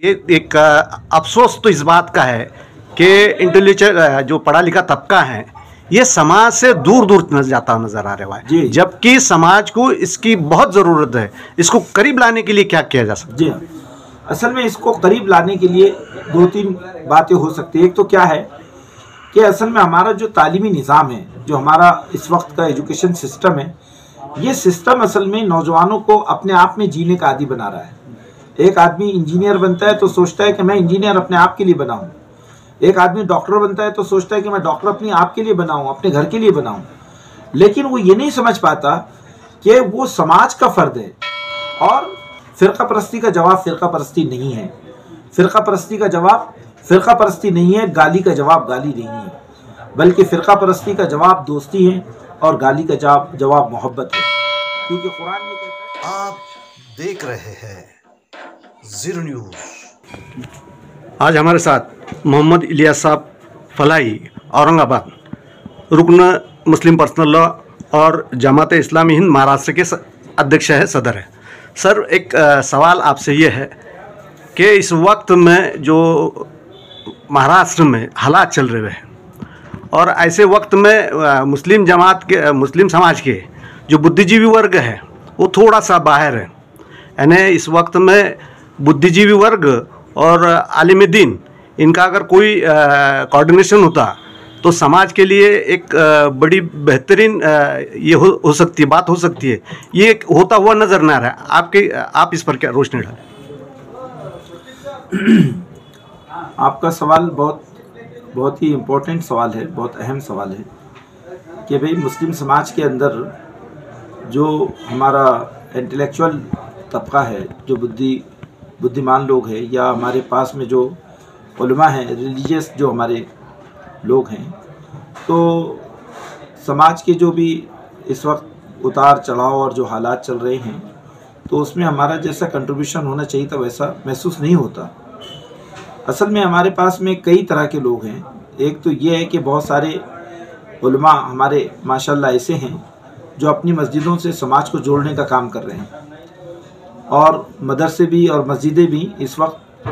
ये एक अफसोस तो इस बात का है कि इंटेलेक्चुअल जो पढ़ा लिखा तबका है ये समाज से दूर दूर जाता नजर आ रहा है, जबकि समाज को इसकी बहुत ज़रूरत है। इसको करीब लाने के लिए क्या किया जा सकता है? जी, असल में इसको करीब लाने के लिए दो तीन बातें हो सकती है। एक तो क्या है कि असल में हमारा जो तालीमी निज़ाम है, जो हमारा इस वक्त का एजुकेशन सिस्टम है, ये सिस्टम असल में नौजवानों को अपने आप में जीने का आदी बना रहा है। एक आदमी इंजीनियर बनता है तो सोचता है कि मैं इंजीनियर अपने आप के लिए बनाऊं। एक आदमी डॉक्टर बनता है तो सोचता है कि मैं डॉक्टर अपने आप के लिए बनाऊं, अपने घर के लिए बनाऊं। लेकिन वो ये नहीं समझ पाता कि वो समाज का फर्द है। और फ़िरका परस्ती का जवाब फ़िरका परस्ती नहीं है, फ़िरका परस्ती का जवाब फ़िरका परस्ती नहीं है, गाली का जवाब गाली नहीं है, बल्कि फ़िरका परस्ती का जवाब दोस्ती है और गाली का जवाब मोहब्बत है। क्योंकि कुरान ये कहता है। आप देख रहे हैं ज़ीरो न्यूज़। आज हमारे साथ मोहम्मद इलियास साहब फलाई, औरंगाबाद, रुकन मुस्लिम पर्सनल लॉ और जमात इस्लामी हिंद महाराष्ट्र के अध्यक्ष है, सदर है। सर, एक सवाल आपसे ये है कि इस वक्त में जो महाराष्ट्र में हालात चल रहे हैं और ऐसे वक्त में मुस्लिम समाज के जो बुद्धिजीवी वर्ग है वो थोड़ा सा बाहर है। यानी इस वक्त में बुद्धिजीवी वर्ग और आलिम दीन, इनका अगर कोई कोऑर्डिनेशन होता तो समाज के लिए एक बड़ी बेहतरीन ये हो सकती है, बात हो सकती है। ये होता हुआ नज़र ना रहा है। आप इस पर क्या रोशनी डालें? आपका सवाल बहुत ही इम्पोर्टेंट सवाल है, बहुत अहम सवाल है कि भाई मुस्लिम समाज के अंदर जो हमारा इंटेलेक्चुअल तबका है, जो बुद्धिमान लोग हैं, या हमारे पास में जो उलमा हैं, रिलीजियस जो हमारे लोग हैं, तो समाज के जो भी इस वक्त उतार चढ़ाव और जो हालात चल रहे हैं, तो उसमें हमारा जैसा कंट्रीब्यूशन होना चाहिए था वैसा महसूस नहीं होता। असल में हमारे पास में कई तरह के लोग हैं। एक तो ये है कि बहुत सारे उलमा हमारे माशाल्लाह ऐसे हैं जो अपनी मस्जिदों से समाज को जोड़ने का काम कर रहे हैं, और मदरसे भी और मस्जिदें भी इस वक्त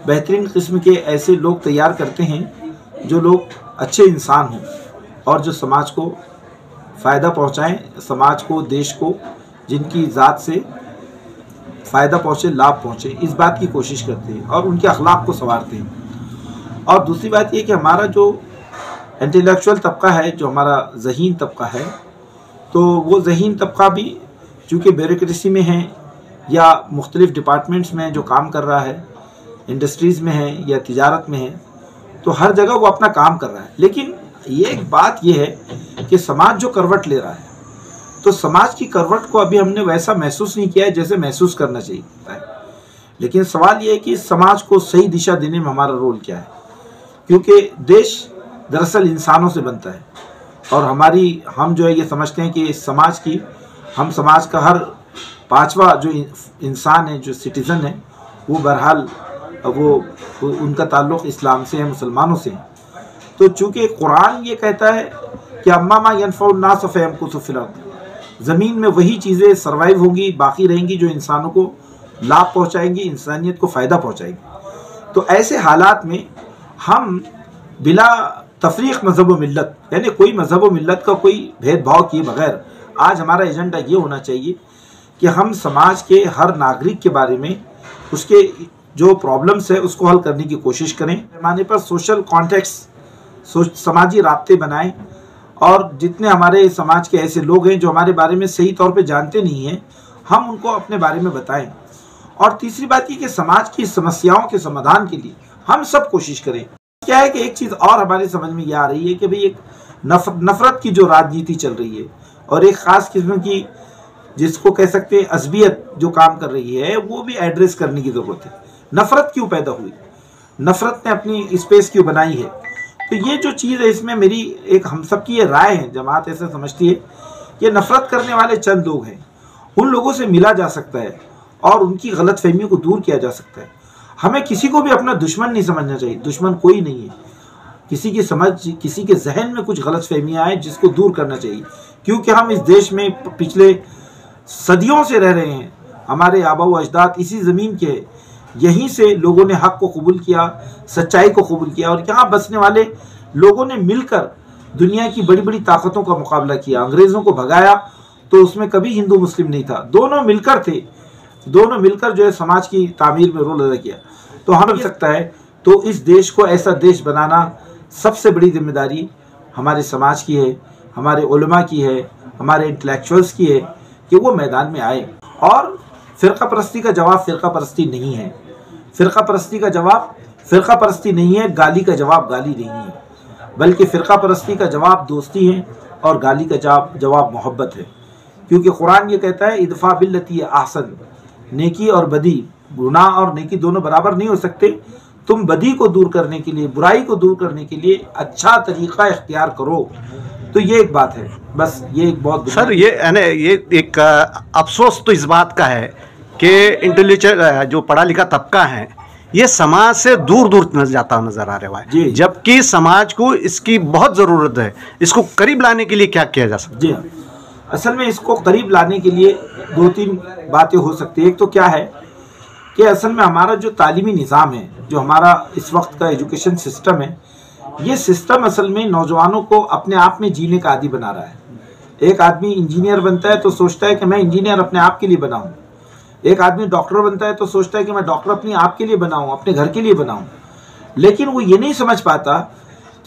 बेहतरीन किस्म के ऐसे लोग तैयार करते हैं जो लोग अच्छे इंसान हों और जो समाज को फ़ायदा पहुंचाएं, समाज को, देश को, जिनकी ज़ात से फ़ायदा पहुंचे, लाभ पहुंचे, इस बात की कोशिश करते हैं और उनके अखलाक को संवारते हैं। और दूसरी बात ये कि हमारा जो इंटेलेक्चुअल तबका है, जो हमारा ज़हीन तबका है, तो वो ज़हीन तबका भी चूँकि ब्यूरोक्रेसी में है या मुख्तलिफ़ डिपार्टमेंट्स में जो काम कर रहा है, इंडस्ट्रीज़ में है या तिजारत में है, तो हर जगह वो अपना काम कर रहा है। लेकिन ये एक बात ये है कि समाज जो करवट ले रहा है, तो समाज की करवट को अभी हमने वैसा महसूस नहीं किया है जैसे महसूस करना चाहिए। लेकिन सवाल ये है कि समाज को सही दिशा देने में हमारा रोल क्या है, क्योंकि देश दरअसल इंसानों से बनता है और हम जो है ये समझते हैं कि इस समाज की, हम समाज का हर पांचवा जो इंसान है, जो सिटीज़न है, वो बहरहाल उनका ताल्लुक़ इस्लाम से है, मुसलमानों से है। तो चूँकि कुरान ये कहता है कि अम्मा मा यनफ़उन्नास फ़यमकुसु फ़िल अर्द, ज़मीन में वही चीज़ें सर्वाइव होंगी, बाकी रहेंगी जो इंसानों को लाभ पहुँचाएंगी, इंसानियत को फ़ायदा पहुँचाएंगी। तो ऐसे हालात में हम बिला तफरीक़ मज़हब व मिल्लत, यानी कोई मज़हब व मिल्लत का कोई भेदभाव किए बग़ैर, आज हमारा एजेंडा ये होना चाहिए कि हम समाज के हर नागरिक के बारे में, उसके जो प्रॉब्लम्स है उसको हल करने की कोशिश करें। पैमाने पर सोशल कॉन्टेक्स्ट, समाजी राब्ते बनाएं, और जितने हमारे समाज के ऐसे लोग हैं जो हमारे बारे में सही तौर पे जानते नहीं हैं, हम उनको अपने बारे में बताएं। और तीसरी बात ये कि समाज की समस्याओं के समाधान के लिए हम सब कोशिश करें। क्या है कि एक चीज़ और हमारी समझ में ये आ रही है कि भाई एक नफ़रत की जो राजनीति चल रही है और एक ख़ास किस्म की, जिसको कह सकते हैं अज़बियत, जो काम कर रही है, वो भी एड्रेस करने की ज़रूरत है। नफ़रत क्यों पैदा हुई, नफ़रत ने अपनी स्पेस क्यों बनाई है? तो ये जो चीज़ है, इसमें मेरी एक हम सब की ये राय है, जमात ऐसे समझती है कि नफ़रत करने वाले चंद लोग हैं, उन लोगों से मिला जा सकता है और उनकी गलतफहमियों को दूर किया जा सकता है। हमें किसी को भी अपना दुश्मन नहीं समझना चाहिए, दुश्मन कोई नहीं है। किसी की समझ, किसी के जहन में कुछ गलतफहमियाँ आए जिसको दूर करना चाहिए, क्योंकि हम इस देश में पिछले सदियों से रह रहे हैं, हमारे आबा व अजदाद इसी ज़मीन के, यहीं से लोगों ने हक को कबूल किया, सच्चाई को कबूल किया, और यहाँ बसने वाले लोगों ने मिलकर दुनिया की बड़ी बड़ी ताकतों का मुकाबला किया। अंग्रेज़ों को भगाया तो उसमें कभी हिंदू मुस्लिम नहीं था, दोनों मिलकर थे, दोनों मिलकर जो है समाज की तामीर में रोल अदा किया। तो हम मिल सकता है, तो इस देश को ऐसा देश बनाना सबसे बड़ी जिम्मेदारी हमारे समाज की है, हमारे उलमा की है, हमारे इंटेलेक्चुअल्स की है कि वो मैदान में आए। और फ़िरका परस्ती का जवाब फ़िरका परस्ती नहीं है, फ़िरका परस्ती का जवाब फ़िरका परस्ती नहीं है, गाली का जवाब गाली नहीं है, बल्कि फ़िरका परस्ती का जवाब दोस्ती है और गाली का जवाब मोहब्बत है। क्योंकि कुरान ये कहता है इदफा बिल्लती ahsan, नेकी और बदी, गुनाह और नेकी दोनों बराबर नहीं हो सकते। तुम बदी को दूर करने के लिए, बुराई को दूर करने के लिए अच्छा तरीक़ा इख्तियार करो। तो ये एक बात है, बस ये एक बहुत सर ये एक अफसोस तो इस बात का है कि इंटेलेक्चुअल जो पढ़ा लिखा तबका है ये समाज से दूर दूर जाता नजर आ रहा है, जबकि समाज को इसकी बहुत ज़रूरत है। इसको करीब लाने के लिए क्या किया जा सकता है? जी हाँ, असल में इसको करीब लाने के लिए दो तीन बातें हो सकती है। एक तो क्या है कि असल में हमारा जो तालीमी निज़ाम है, जो हमारा इस वक्त का एजुकेशन सिस्टम है, ये सिस्टम असल में नौजवानों को अपने आप में जीने का आदी बना रहा है। एक आदमी इंजीनियर बनता है तो सोचता है कि मैं इंजीनियर अपने आप के लिए बनाऊं, एक आदमी डॉक्टर बनता है तो सोचता है कि मैं डॉक्टर अपने आप के लिए बनाऊं, अपने घर के लिए बनाऊं। लेकिन वो ये नहीं समझ पाता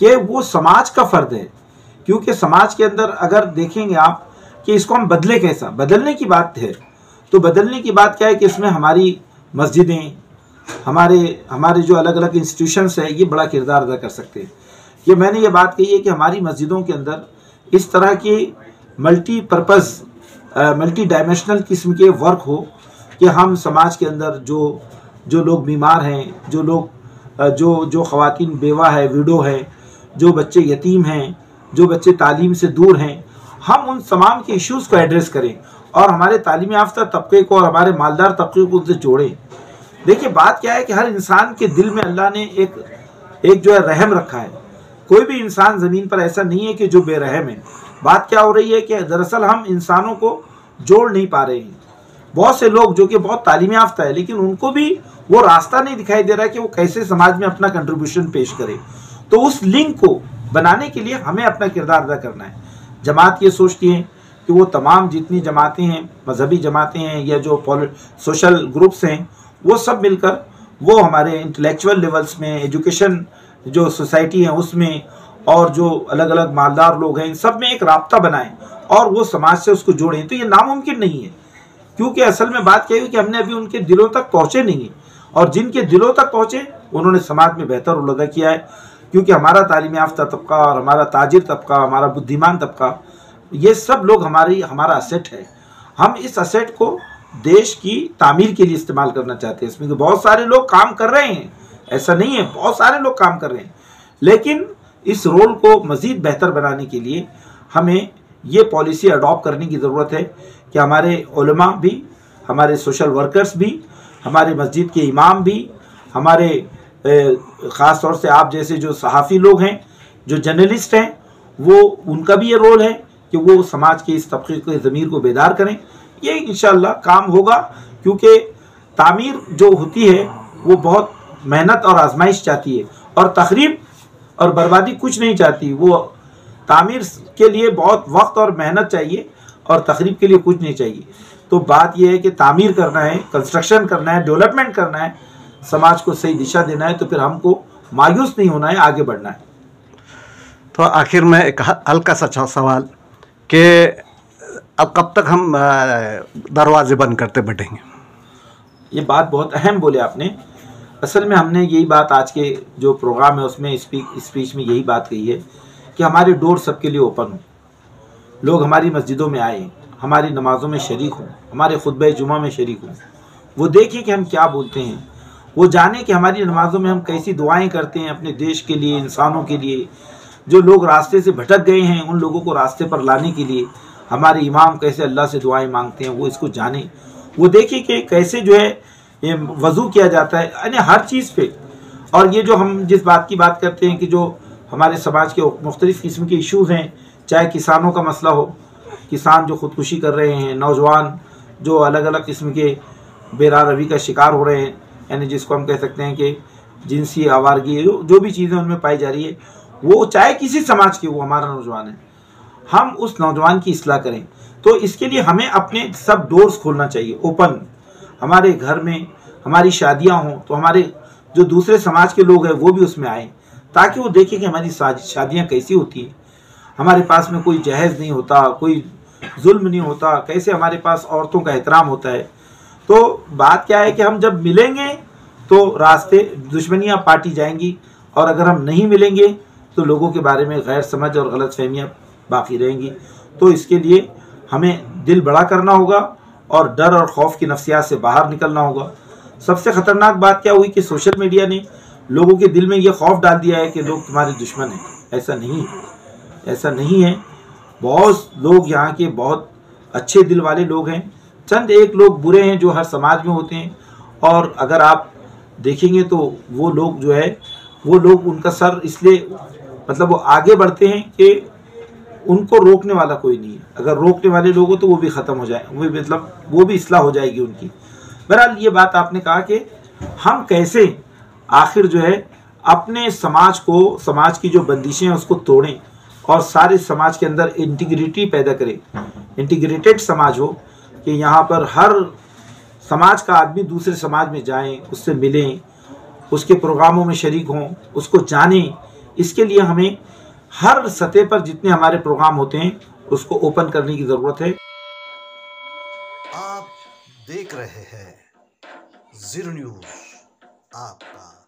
कि वो समाज का फ़र्द है। क्योंकि समाज के अंदर अगर देखेंगे आप कि इसको हम बदले कैसा, बदलने की बात है, तो बदलने की बात क्या है कि इसमें हमारी मस्जिदें, हमारे जो अलग अलग इंस्टीट्यूशंस है, ये बड़ा किरदार अदा कर सकते हैं। ये मैंने ये बात कही है कि हमारी मस्जिदों के अंदर इस तरह के मल्टीपर्पज़, मल्टी डायमेंशनल किस्म के वर्क हो कि हम समाज के अंदर जो लोग बीमार हैं, जो लोग जो ख़वातीन बेवा है, विडो है, जो बच्चे यतीम हैं, जो बच्चे तालीम से दूर हैं, हम उन तमाम के इश्यूज़ को एड्रेस करें और हमारे तालीम याफ्ता तबके को और हमारे मालदार तबके को उनसे जोड़ें। देखिए बात क्या है कि हर इंसान के दिल में अल्लाह ने एक जो है रहम रखा है। कोई भी इंसान ज़मीन पर ऐसा नहीं है कि जो बेरहम है। बात क्या हो रही है कि दरअसल हम इंसानों को जोड़ नहीं पा रहे हैं। बहुत से लोग जो कि बहुत तालीम याफ्ता है, लेकिन उनको भी वो रास्ता नहीं दिखाई दे रहा है कि वो कैसे समाज में अपना कंट्रीब्यूशन पेश करे। तो उस लिंक को बनाने के लिए हमें अपना किरदार अदा करना है। जमात ये सोचती है कि वो तमाम जितनी जमातें हैं, मजहबी जमातें हैं या जो सोशल ग्रुप्स हैं, वो सब मिलकर वो हमारे इंटेलेक्चुअल लेवल्स में, एजुकेशन जो सोसाइटी है उसमें, और जो अलग अलग मालदार लोग हैं, इन सब में एक राब्ता बनाएं और वो समाज से उसको जोड़ें। तो ये नामुमकिन नहीं है, क्योंकि असल में बात क्या है कि हमने अभी उनके दिलों तक पहुँचे नहीं, और जिनके दिलों तक पहुँचे उन्होंने समाज में बेहतर रोल अदा किया है। क्योंकि हमारा तालीम याफ्ता तबका और हमारा ताजिर तबका, हमारा बुद्धिमान तबका, ये सब लोग हमारा असेट है। हम इस असेट को देश की तामीर के लिए इस्तेमाल करना चाहते हैं। इसमें तो बहुत सारे लोग काम कर रहे हैं, ऐसा नहीं है, बहुत सारे लोग काम कर रहे हैं, लेकिन इस रोल को मज़ीद बेहतर बनाने के लिए हमें ये पॉलिसी अडॉप्ट करने की ज़रूरत है कि हमारे उलमा भी, हमारे सोशल वर्कर्स भी, हमारे मस्जिद के इमाम भी, हमारे ख़ास तौर से आप जैसे जो सहाफ़ी लोग हैं, जो जर्नलिस्ट हैं, वो उनका भी ये रोल है कि वो समाज के इस तबके के ज़मीर को बेदार करें। ये इंशाअल्लाह काम होगा, क्योंकि तामीर जो होती है वो बहुत मेहनत और आजमाइश चाहती है, और तखरीब और बर्बादी कुछ नहीं चाहती। वो तामीर के लिए बहुत वक्त और मेहनत चाहिए और तखरीब के लिए कुछ नहीं चाहिए। तो बात यह है कि तामीर करना है, कंस्ट्रक्शन करना है, डेवलपमेंट करना है, समाज को सही दिशा देना है, तो फिर हमको मायूस नहीं होना है, आगे बढ़ना है। तो आखिर में एक हल्का सा सवाल कि अब कब तक हम दरवाजे बंद करते बैठेंगे? ये बात बहुत अहम बोले आपने। असल में हमने यही बात आज के जो प्रोग्राम है उसमें स्पीच में यही बात कही है कि हमारे डोर सबके लिए ओपन हो, लोग हमारी मस्जिदों में आए, हमारी नमाज़ों में शरीक हों, हमारे खुतबे जुमा में शरीक हों, वो देखें कि हम क्या बोलते हैं, वो जाने कि हमारी नमाज़ों में हम कैसी दुआएं करते हैं अपने देश के लिए, इंसानों के लिए, जो लोग रास्ते से भटक गए हैं उन लोगों को रास्ते पर लाने के लिए हमारे इमाम कैसे अल्लाह से दुआएं मांगते हैं, वो इसको जाने, वो देखें कि कैसे जो है ये वज़ू किया जाता है, यानी हर चीज़ पे। और ये जो हम जिस बात की बात करते हैं कि जो हमारे समाज के मुख्तलिफ़ किस्म के इश्यूज़ हैं, चाहे किसानों का मसला हो, किसान जो ख़ुदकुशी कर रहे हैं, नौजवान जो अलग अलग किस्म के बेरारवी का शिकार हो रहे हैं, यानी जिसको हम कह सकते हैं कि जिनसी आवारगी जो भी चीज़ें उनमें पाई जा रही है, वो चाहे किसी समाज के, वो हमारा नौजवान है, हम उस नौजवान की इस्लाह करें। तो इसके लिए हमें अपने सब डोर्स खोलना चाहिए ओपन। हमारे घर में हमारी शादियां हों तो हमारे जो दूसरे समाज के लोग हैं वो भी उसमें आए, ताकि वो देखें कि हमारी शादियां कैसी होती हैं, हमारे पास में कोई जहेज नहीं होता, कोई जुल्म नहीं होता, कैसे हमारे पास औरतों का एहतराम होता है। तो बात क्या है कि हम जब मिलेंगे तो रास्ते दुश्मनियां पाटी जाएंगी, और अगर हम नहीं मिलेंगे तो लोगों के बारे में गैर समझ और गलत फहमियाँ बाकी रहेंगी। तो इसके लिए हमें दिल बड़ा करना होगा और डर और खौफ की नफ्सियात से बाहर निकलना होगा। सबसे ख़तरनाक बात क्या हुई कि सोशल मीडिया ने लोगों के दिल में ये खौफ डाल दिया है कि लोग तुम्हारे दुश्मन हैं। ऐसा नहीं है, ऐसा नहीं है। बहुत लोग यहाँ के बहुत अच्छे दिल वाले लोग हैं, चंद एक लोग बुरे हैं जो हर समाज में होते हैं। और अगर आप देखेंगे तो वो लोग जो है, वो लोग उनका सर इसलिए मतलब वो आगे बढ़ते हैं कि उनको रोकने वाला कोई नहीं है। अगर रोकने वाले लोग हो तो वो भी ख़त्म हो जाए, वो मतलब वो भी इस्लाह हो जाएगी उनकी। बहरहाल ये बात आपने कहा कि हम कैसे आखिर जो है अपने समाज को, समाज की जो बंदिशें हैं उसको तोड़ें और सारे समाज के अंदर इंटीग्रिटी पैदा करें, इंटीग्रेटेड समाज हो कि यहाँ पर हर समाज का आदमी दूसरे समाज में जाएं, उससे मिलें, उसके प्रोग्रामों में शरीक हों, उसको जानें। इसके लिए हमें हर सतह पर जितने हमारे प्रोग्राम होते हैं उसको ओपन करने की ज़रूरत है। आप देख रहे हैं ज़ीरो न्यूज़, आपका